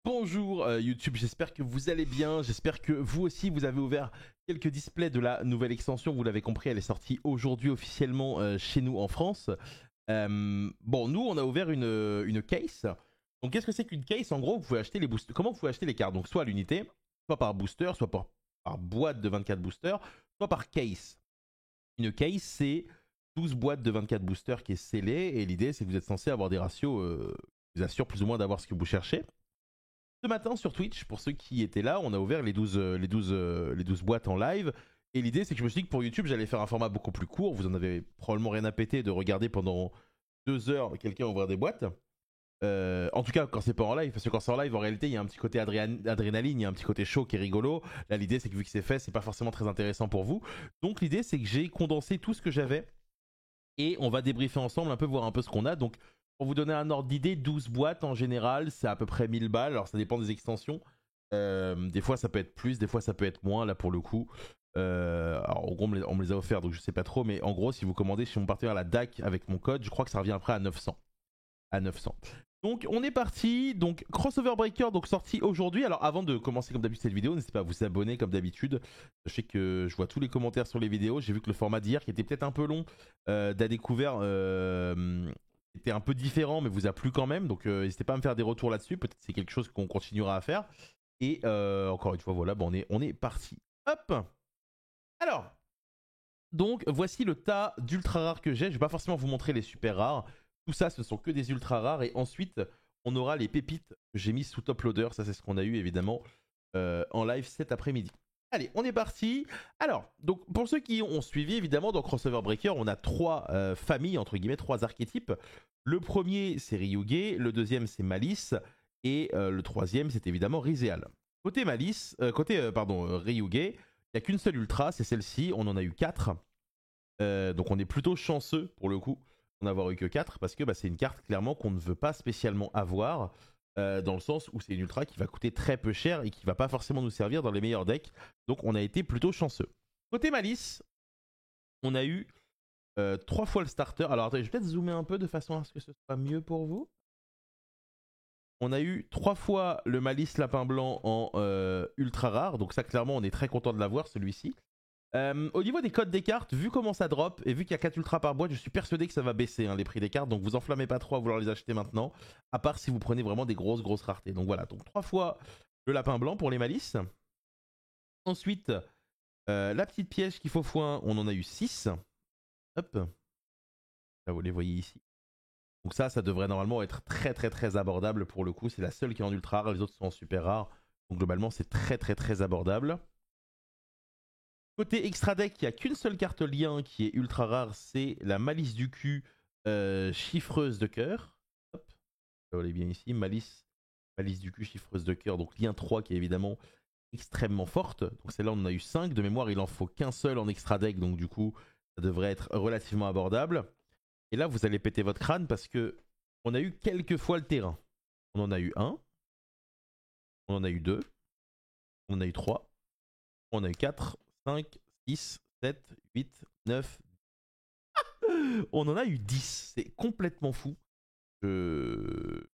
Bonjour YouTube, j'espère que vous allez bien, j'espère que vous aussi vous avez ouvert quelques displays de la nouvelle extension, vous l'avez compris, elle est sortie aujourd'hui officiellement chez nous en France. Bon, nous on a ouvert une case. Donc qu'est-ce que c'est qu'une case? En gros, vous pouvez acheter les boosters. Comment vous pouvez acheter les cartes? Donc soit à l'unité, soit par booster, soit par boîte de 24 boosters, soit par case. Une case, c'est 12 boîtes de 24 boosters qui est scellée, et l'idée c'est que vous êtes censé avoir des ratios qui vous assurent plus ou moins d'avoir ce que vous cherchez. Ce matin sur Twitch, pour ceux qui étaient là, on a ouvert les 12 boîtes en live. Et l'idée, c'est que je me suis dit que pour YouTube, j'allais faire un format beaucoup plus court. Vous en avez probablement rien à péter de regarder pendant 2 heures quelqu'un ouvrir des boîtes. En tout cas, quand c'est pas en live, parce que quand c'est en live, en réalité, il y a un petit côté adrénaline, il y a un petit côté chaud qui est rigolo. Là, l'idée, c'est que vu que c'est fait, c'est pas forcément très intéressant pour vous. Donc, l'idée, c'est que j'ai condensé tout ce que j'avais et on va débriefer ensemble, un peu voir un peu ce qu'on a. Donc, pour vous donner un ordre d'idée, 12 boîtes en général, c'est à peu près 1000 balles. Alors ça dépend des extensions. Des fois ça peut être plus, des fois ça peut être moins, là pour le coup. Alors en gros on me les a offerts donc je sais pas trop, mais en gros si vous commandez chez mon partenaire la DAC avec mon code, je crois que ça revient après à 900. À 900. Donc on est parti, donc Crossover Breaker donc sorti aujourd'hui. Alors avant de commencer comme d'habitude cette vidéo, n'hésitez pas à vous abonner comme d'habitude. Je sais que je vois tous les commentaires sur les vidéos, j'ai vu que le format d'hier qui était peut-être un peu long d'a découvert était un peu différent mais vous a plu quand même, donc n'hésitez pas à me faire des retours là-dessus, peut-être c'est quelque chose qu'on continuera à faire. Et encore une fois voilà, bon, on est parti. Hop. Alors, donc voici le tas d'ultra rares que j'ai, je vais pas forcément vous montrer les super rares. Tout ça, ce sont que des ultra rares. Et ensuite, on aura les pépites que j'ai mis sous top loader. Ça, c'est ce qu'on a eu évidemment en live cet après-midi. Allez, on est parti. Alors, donc pour ceux qui ont suivi, évidemment, dans Crossover Breaker, on a 3 familles, entre guillemets, 3 archétypes. Le premier, c'est Ryuge. Le deuxième, c'est Malice. Et le troisième, c'est évidemment Rizéal. Côté Ryuge, il n'y a qu'une seule ultra, c'est celle-ci. On en a eu 4. Donc on est plutôt chanceux pour le coup d'en avoir eu que 4 parce que c'est une carte clairement qu'on ne veut pas spécialement avoir dans le sens où c'est une ultra qui va coûter très peu cher et qui va pas forcément nous servir dans les meilleurs decks. Donc on a été plutôt chanceux. Côté Malice, on a eu 3 fois le starter. Alors attendez, je vais peut-être zoomer un peu de façon à ce que ce soit mieux pour vous. On a eu 3 fois le Malice Lapin Blanc en ultra rare. Donc ça clairement on est très content de l'avoir celui-ci. Au niveau des codes des cartes, vu comment ça drop et vu qu'il y a 4 ultras par boîte, je suis persuadé que ça va baisser les prix des cartes. Donc vous enflammez pas trop à vouloir les acheter maintenant, à part si vous prenez vraiment des grosses raretés. Donc voilà, donc 3 fois le lapin blanc pour les malices. Ensuite, la petite piège qu'il faut foin, on en a eu 6. Hop, là vous les voyez ici. Donc ça devrait normalement être très abordable pour le coup. C'est la seule qui est en ultra rare, les autres sont en super rare. Donc globalement c'est très abordable. Côté extra deck, il n'y a qu'une seule carte lien qui est ultra rare, c'est la Malice du cul chiffreuse de cœur. Hop, on est bien ici, Malice du cul chiffreuse de cœur, donc lien 3 qui est évidemment extrêmement forte. Donc celle-là on en a eu 5, de mémoire il en faut qu'un seul en extra deck, donc du coup ça devrait être relativement abordable. Et là vous allez péter votre crâne parce que on a eu quelques fois le terrain. On en a eu 1, on en a eu 2, on en a eu 3, on en a eu 4, 5, 6, 7, 8, 9. On en a eu 10. C'est complètement fou. Je ne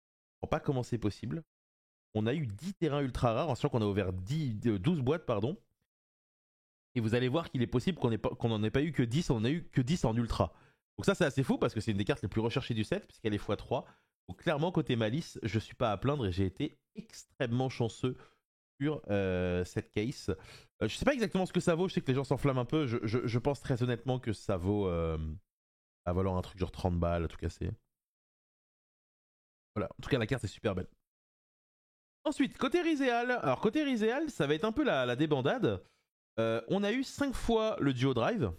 comprends pas comment c'est possible. On a eu 10 terrains ultra rares, en sachant qu'on a ouvert 12 boîtes, pardon. Et vous allez voir qu'il est possible qu'on n'en ait pas eu que 10, on en a eu que 10 en ultra. Donc ça c'est assez fou parce que c'est une des cartes les plus recherchées du set, puisqu'elle est x3. Donc clairement côté Malice, je suis pas à plaindre et j'ai été extrêmement chanceux sur cette case. Je sais pas exactement ce que ça vaut, je sais que les gens s'enflamment un peu. Je pense très honnêtement que ça vaut à valoir un truc genre 30 balles à tout casser. Voilà, en tout cas la carte est super belle. Ensuite, côté Rizéal. Alors côté Rizéal, ça va être un peu la débandade. On a eu 5 fois le duo drive.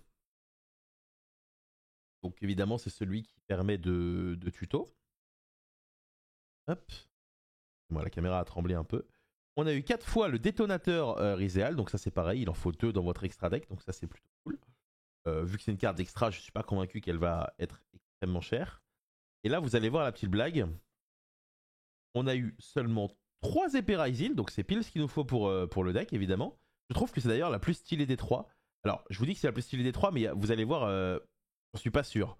Donc évidemment c'est celui qui permet de tuto. Hop. Bon, la caméra a tremblé un peu. On a eu 4 fois le détonateur Rizéal, donc ça c'est pareil, il en faut 2 dans votre extra deck, donc ça c'est plutôt cool. Vu que c'est une carte d'extra, je suis pas convaincu qu'elle va être extrêmement chère. Et là vous allez voir la petite blague. On a eu seulement 3 épées Ryzil, donc c'est pile ce qu'il nous faut pour le deck évidemment. Je trouve que c'est d'ailleurs la plus stylée des 3. Alors je vous dis que c'est la plus stylée des 3, mais vous allez voir, j'en suis pas sûr.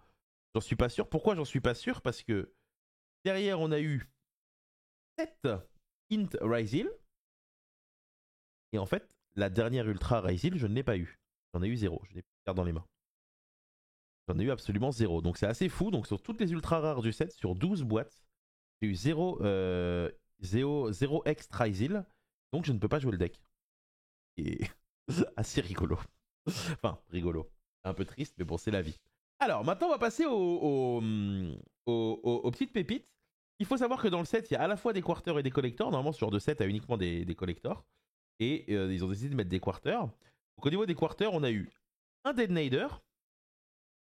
J'en suis pas sûr. Pourquoi j'en suis pas sûr? Parce que derrière on a eu 7 Int Ryzil. Et en fait, la dernière Ultra Ryzil, je ne l'ai pas eu. J'en ai eu 0. Je n'ai plus de carte dans les mains. J'en ai eu absolument 0. Donc c'est assez fou. Donc sur toutes les ultra rares du set, sur 12 boîtes, j'ai eu 0 extra Ryzil. Donc je ne peux pas jouer le deck. Et assez rigolo. Enfin, rigolo. Un peu triste, mais bon, c'est la vie. Alors, maintenant, on va passer aux petites pépites. Il faut savoir que dans le set, il y a à la fois des quarters et des collectors. Normalement, sur 2 sets, il y a uniquement des collectors. Et ils ont décidé de mettre des quarters. Donc, au niveau des quarters, on a eu un Detonator.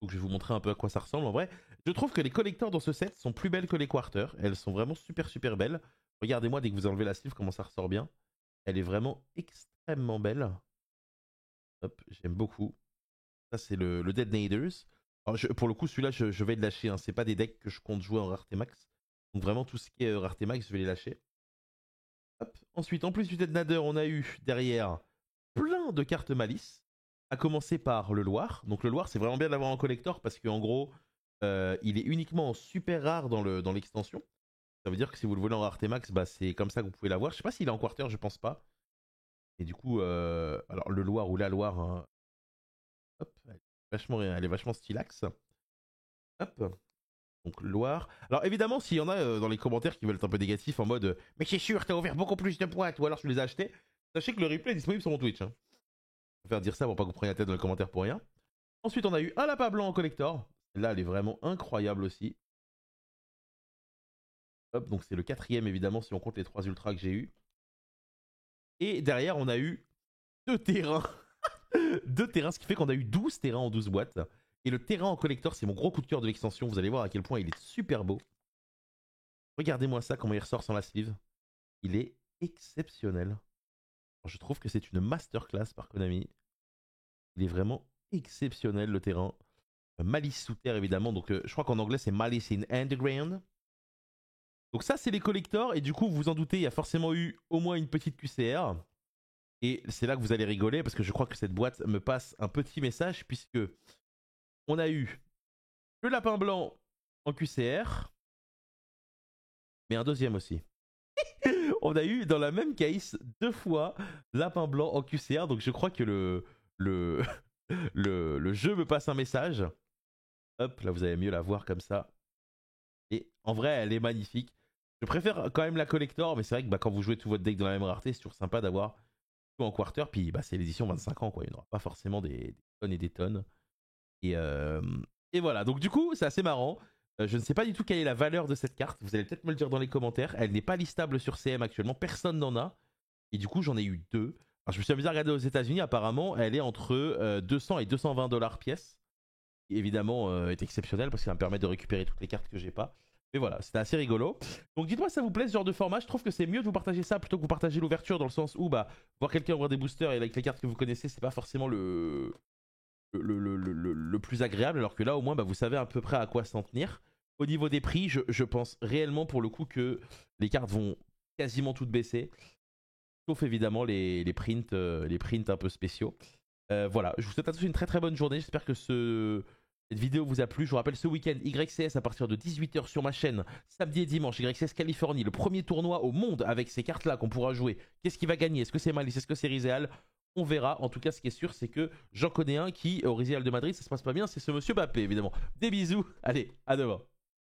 Donc, je vais vous montrer un peu à quoi ça ressemble en vrai. Je trouve que les collectors dans ce set sont plus belles que les quarters. Elles sont vraiment super, super belles. Regardez-moi, dès que vous enlevez la sleeve, comment ça ressort bien. Elle est vraiment extrêmement belle. Hop, j'aime beaucoup. Ça, c'est le Detonators. Alors, pour le coup, celui-là, je vais le lâcher. Hein. C'est pas des decks que je compte jouer en rareté max. Donc, vraiment, tout ce qui est rareté max, je vais les lâcher. Hop. Ensuite, en plus du Detonator, on a eu derrière plein de cartes malice. À commencer par le Loir. Donc, le Loir, c'est vraiment bien de l'avoir en collector parce qu'en gros, il est uniquement en super rare dans l'extension. Ça veut dire que si vous le voulez en rareté max, bah, c'est comme ça que vous pouvez l'avoir. Je sais pas s'il est en quarter, je pense pas. Et du coup, alors le Loir ou la Loire, hein, hop, elle est vachement stylax. Hop. Donc Loire. Alors évidemment, s'il y en a dans les commentaires qui veulent être un peu négatifs en mode mais c'est sûr, t'as ouvert beaucoup plus de boîtes ou alors tu les as achetés, sachez que le replay est disponible sur mon Twitch. Hein. Je vais faire dire ça pour pas que vous preniez la tête dans les commentaires pour rien. Ensuite, on a eu un lapin blanc en collector. Là, elle est vraiment incroyable aussi. Hop, donc c'est le 4ème évidemment si on compte les 3 ultras que j'ai eu. Et derrière, on a eu 2 terrains. 2 terrains, ce qui fait qu'on a eu 12 terrains en 12 boîtes. Et le terrain en collector, c'est mon gros coup de cœur de l'extension. Vous allez voir à quel point il est super beau. Regardez-moi ça, comment il ressort sans la sleeve. Il est exceptionnel. Alors, je trouve que c'est une masterclass par Konami. Il est vraiment exceptionnel le terrain. Malice sous terre évidemment. Donc je crois qu'en anglais c'est Malice in Underground. Donc ça c'est les collectors. Et du coup vous vous en doutez, il y a forcément eu au moins une petite QCR. Et c'est là que vous allez rigoler parce que je crois que cette boîte me passe un petit message puisque on a eu le lapin blanc en QCR, mais un deuxième aussi. On a eu dans la même case 2 fois lapin blanc en QCR, donc je crois que le jeu me passe un message. Hop, là vous allez mieux la voir comme ça. Et en vrai, elle est magnifique. Je préfère quand même la collector, mais c'est vrai que bah, quand vous jouez tout votre deck dans la même rareté, c'est toujours sympa d'avoir tout en quarter. Puis bah, c'est l'édition 25 ans, quoi. Il n'y aura pas forcément des tonnes et des tonnes. Et voilà, donc du coup, c'est assez marrant. Je ne sais pas du tout quelle est la valeur de cette carte. Vous allez peut-être me le dire dans les commentaires. Elle n'est pas listable sur CM actuellement. Personne n'en a. Et du coup, j'en ai eu 2. Alors, je me suis amusé à regarder aux États-Unis. Apparemment, elle est entre 200 et 220 $ pièce. Qui évidemment est exceptionnelle parce que ça me permet de récupérer toutes les cartes que j'ai pas. Mais voilà, c'était assez rigolo. Donc dites-moi si ça vous plaît ce genre de format. Je trouve que c'est mieux de vous partager ça plutôt que vous partager l'ouverture dans le sens où bah, voir quelqu'un ouvrir des boosters et avec les cartes que vous connaissez, c'est pas forcément le plus agréable. Alors que là, au moins, bah, vous savez à peu près à quoi s'en tenir. Au niveau des prix, je pense réellement pour le coup que les cartes vont quasiment toutes baisser. Sauf évidemment les prints un peu spéciaux. Voilà, je vous souhaite à tous une très très bonne journée. J'espère que cette vidéo vous a plu. Je vous rappelle ce week-end YCS à partir de 18 h sur ma chaîne. Samedi et dimanche, YCS Californie, le premier tournoi au monde avec ces cartes-là qu'on pourra jouer. Qu'est-ce qui va gagner? Est-ce que c'est Malice? Est-ce que c'est Rizéal? On verra. En tout cas, ce qui est sûr, c'est que j'en connais un qui, au Rizéal de Madrid, ça se passe pas bien. C'est ce monsieur Bappé, évidemment. Des bisous. Allez, à demain.